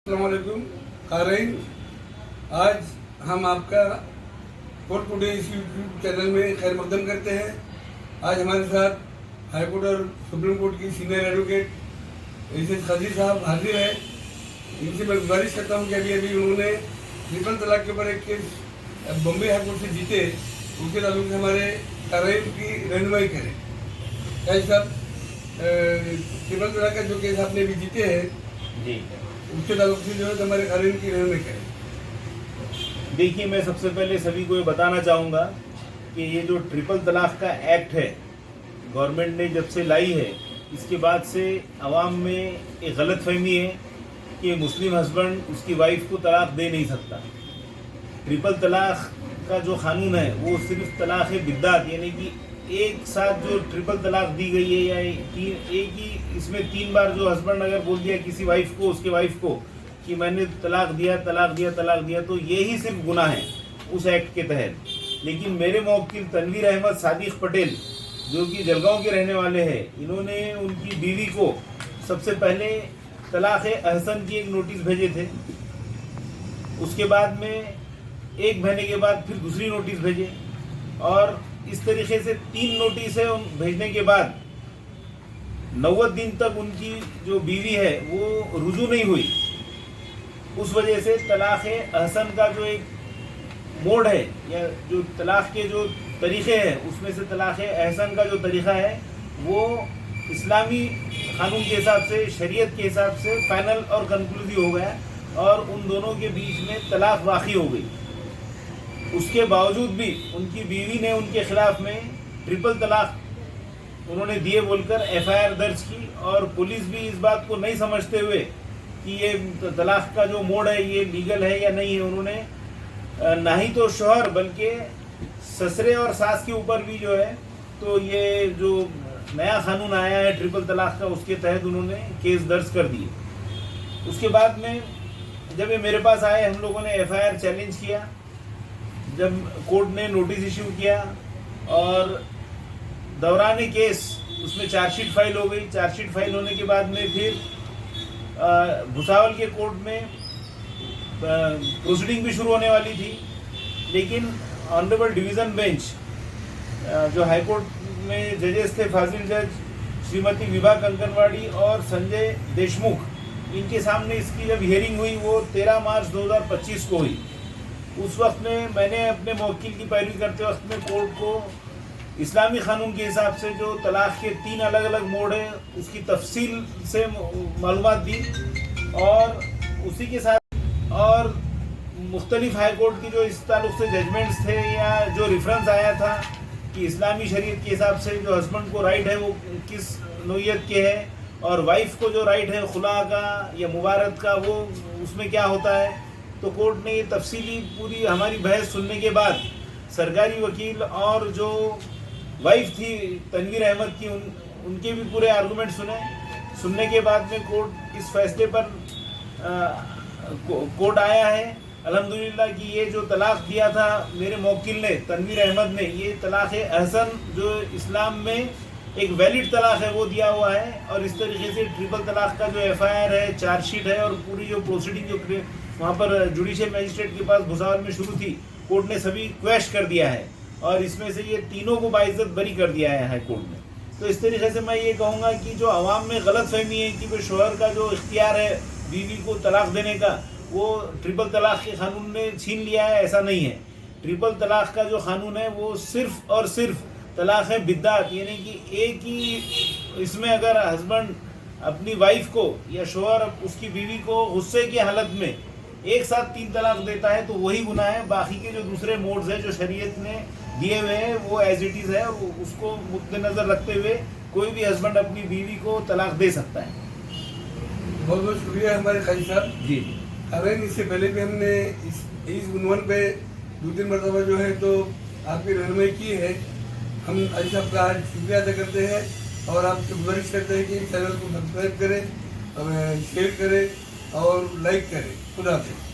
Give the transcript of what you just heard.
अस्सलामुअलैकुम क़ारीन, आज हम आपका कोर्ट टुडे इस यूट्यूब चैनल में खैर मकदम करते हैं। आज हमारे साथ हाई कोर्ट और सुप्रीम कोर्ट की सीनियर एडवोकेट एस खजीर साहब हाजिर है। इनसे मैं गुजारिश करता हूँ कि अभी उन्होंने ट्रिपल तलाक के ऊपर एक केस बॉम्बे हाई कोर्ट से जीते, उनके ताल्लुक से हमारे क़ारीन की रहनुमाई करें। क्या साहब, ट्रिपल तलाक का जो केस आपने अभी जीते हैं जी, उसके ताल्लुक से जो है हमारे क़ारीन की रहनुमाई करें। देखिए, मैं सबसे पहले सभी को ये बताना चाहूँगा कि ये जो ट्रिपल तलाक का एक्ट है, गवर्नमेंट ने जब से लाई है, इसके बाद से आवाम में एक गलत फहमी है कि मुस्लिम हस्बैंड उसकी वाइफ को तलाक दे नहीं सकता। ट्रिपल तलाक का जो कानून है वो सिर्फ तलाक बिद्दात, यानी कि एक साथ जो ट्रिपल तलाक दी गई है या एक ही इसमें 3 बार जो हस्बैंड अगर बोल दिया किसी वाइफ को, उसके वाइफ को कि मैंने तलाक दिया, तो यही सिर्फ गुनाह है उस एक्ट के तहत। लेकिन मेरे मौकिल तनवीर अहमद सादिक पटेल जो कि जलगांव के रहने वाले हैं, इन्होंने उनकी बीवी को सबसे पहले तलाक अहसन की एक नोटिस भेजे थे। उसके बाद में 1 महीने के बाद फिर दूसरी नोटिस भेजे, और इस तरीके से 3 नोटिसें भेजने के बाद 90 दिन तक उनकी जो बीवी है वो रुजू नहीं हुई। उस वजह से तलाक अहसन का जो एक मोड है या जो तलाक के जो तरीक़े हैं, उसमें से तलाक अहसन का जो तरीक़ा है वो इस्लामी कानून के हिसाब से, शरीयत के हिसाब से फाइनल और कंक्लूसिव हो गया, और उन दोनों के बीच में तलाक वाक़ई हो गई। उसके बावजूद भी उनकी बीवी ने उनके खिलाफ में ट्रिपल तलाक उन्होंने दिए बोलकर FIR दर्ज की, और पुलिस भी इस बात को नहीं समझते हुए कि ये तलाक का जो मोड है ये लीगल है या नहीं है, उन्होंने ना ही तो शौहर बल्कि ससरे और सास के ऊपर भी जो है, तो ये जो नया कानून आया है ट्रिपल तलाक का, उसके तहत उन्होंने केस दर्ज कर दिए। उसके बाद में जब ये मेरे पास आए, हम लोगों ने FIR चैलेंज किया। जब कोर्ट ने नोटिस इशू किया और दौरान केस उसमें चार्जशीट फाइल हो गई। चार्जशीट फाइल होने के बाद में फिर भुसावल के कोर्ट में प्रोसीडिंग भी शुरू होने वाली थी, लेकिन ऑनरेबल डिवीज़न बेंच जो हाई कोर्ट में जजेस थे, फाजिल जज श्रीमती विभा कंकनवाड़ी और संजय देशमुख, इनके सामने इसकी जब हियरिंग हुई वो 13 मार्च 2025 को हुई। उस वक्त में मैंने अपने मौकिल की पैरवी करते वक्त में कोर्ट को इस्लामी कानून के हिसाब से जो तलाक के 3 अलग अलग मोड हैं उसकी तफसील से मालूमात दी, और उसी के साथ और मुख्तलिफ हाई कोर्ट की जो इस ताल्लुक से जजमेंट्स थे या जो रेफरेंस आया था कि इस्लामी शरीयत के हिसाब से जो हस्बैंड को राइट है वो किस नौइयत के है, और वाइफ को जो राइट है खुला का या मुबारत का वो उसमें क्या होता है। तो कोर्ट ने ये तफसीली पूरी हमारी बहस सुनने के बाद सरकारी वकील और जो वाइफ थी तनवीर अहमद की, उनके भी पूरे आर्गूमेंट सुनने के बाद में कोर्ट इस फैसले पर कोर्ट आया है अल्हम्दुलिल्लाह कि ये जो तलाक दिया था मेरे मौकिल ने, तनवीर अहमद ने, ये तलाक अहसन जो इस्लाम में एक वैलिड तलाक है वो दिया हुआ है। और इस तरीके से ट्रिपल तलाक का जो FIR है, चार्जशीट है, और पूरी जो प्रोसीडिंग जो वहाँ पर जुडिशियल मजिस्ट्रेट के पास भुसावल में शुरू थी, कोर्ट ने सभी क्वेश कर दिया है, और इसमें से ये तीनों को बाइज्जत बरी कर दिया है हाई कोर्ट ने। तो इस तरीके से मैं ये कहूँगा कि जो आवाम में गलत फहमी है कि वो शोहर का जो इख्तियार है बीवी को तलाक देने का, वो ट्रिपल तलाक के कानून ने छीन लिया है, ऐसा नहीं है। ट्रिपल तलाक का जो कानून है वो सिर्फ और सिर्फ तलाक है बिद्दात, यानी कि एक ही इसमें अगर हस्बैंड अपनी वाइफ को या शोहर उसकी बीवी को गुस्से की हालत में एक साथ 3 तलाक देता है तो वही गुनाह है। बाकी के जो दूसरे मोड्स हैं जो शरीयत ने दिए हुए हैं वो एज इट इज़ है, और उसको मद्देनज़र रखते हुए कोई भी हस्बैंड अपनी बीवी को तलाक दे सकता है। बहुत बहुत शुक्रिया हमारे खाई साहब जी। अगर इससे पहले भी हमने इस उन्वान पे 2-3 मरतबा जो है तो आपकी रहनुमाई की है। हम खाई साहब का आज शुक्रिया अदा करते हैं, और आपसे गुजारिश करते हैं कि चैनल को सब्सक्राइब करें, शेयर करें और लाइक करें। खुदा हाफिज़।